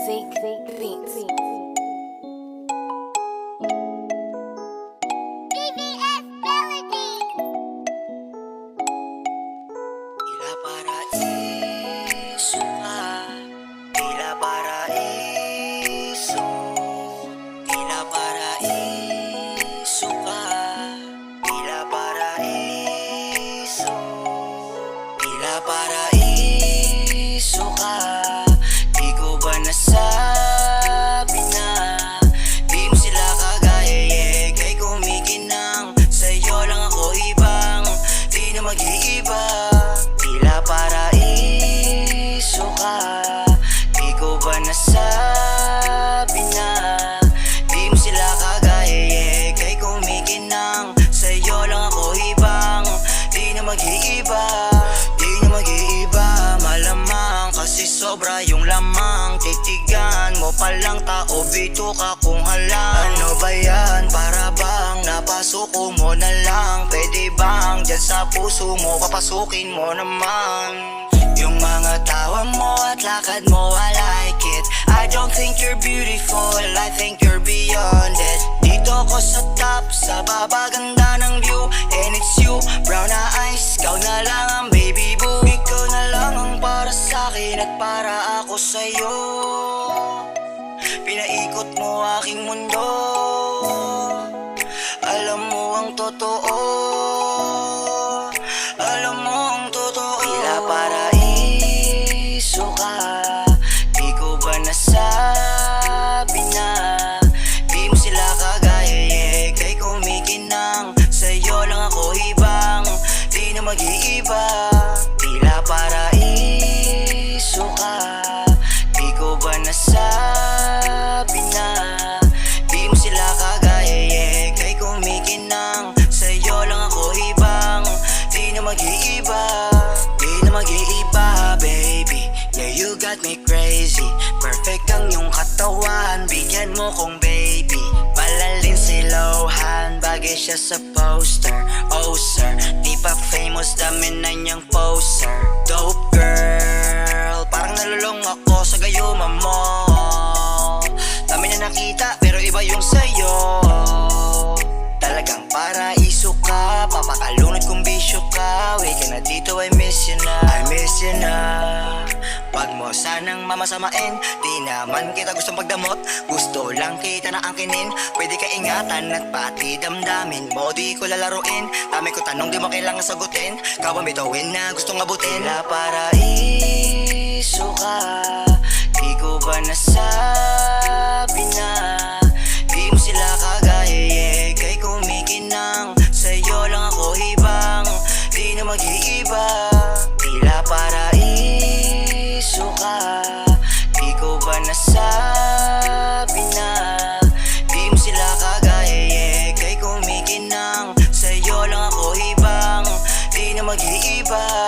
Beats. Tila paraiso ka, tila paraiso, tila paraiso ka, tila paraiso, tila paraiso ka. Di ko ba nasabi na di mo sila kagaya, kay kumikinang sa'yo lang ako ibang, di na mag-iiba. Tila paraiso ka, di ko ba nasabi na di mo sila kagaya, kay kumikinang sa'yo lang ako ibang, di na mag-iiba, di na mag-iiba. Malamang kasi sobra yung lamang, titigan mo palang tao, bito ka kung halang. Ano ba yan? Para bang napasuko mo na lang? Pwede bang dyan sa puso mo papasukin mo naman? Yung mga tawa mo at lakad mo, I like it. I don't think you're beautiful, I think you're beyond it. Dito ko sa top, sa baba ganda ng view, and it's you, brown na eyes, ikaw na lang ang baby boo. Ikaw na lang ang para sa'kin at para ako sa'yo. Pinaikot mo aking mundo, alam mo ang totoo, alam mo ang totoo. Tila paraiso ka, di ko ba nasabi na di mo sila kagaya, kay kumikinang sa'yo lang ako ibang, di na mag-iiba. Tila paraiso ka, di ko ba nasabi na di mo sila kagaya, kay kumikinang sa'yo lang ako ibang, di na mag-iiba, di na mag-iiba. Baby, yeah, you got me crazy. Perfect ang iyong katawan, bigyan mo kong baby. Malalin si Lohan, bagay siya sa poster. Oh sir, di pa famous, dami na niyang poser. Dope girl, parang nalulong ako sa gayuma mo. Dami na nakita, pero iba yung sayo. Talagang paraiso ka, papakalunod kung bisyo ka. Wait ka na dito, I miss you na, I miss you na. Pag mo sanang mamasamain, di naman kita gustong pagdamot. Gusto lang kita na angkinin, pwede ka ingatan at pati damdamin mo di ko lalaruin. Dami ko tanong, di mo kailangan sagutin, ikaw ang bituin na gustong abutin. Tila paraiso ka, di ko ba nasabi na di mo sila kagaya, kay kumikinang sa'yo lang ako ibang, di na mag-iiba. Tila paraiso ka, di ko ba nasabi na di mo sila kagaya, kay kumikinang sa'yo lang ako ibang, di na mag-iiba.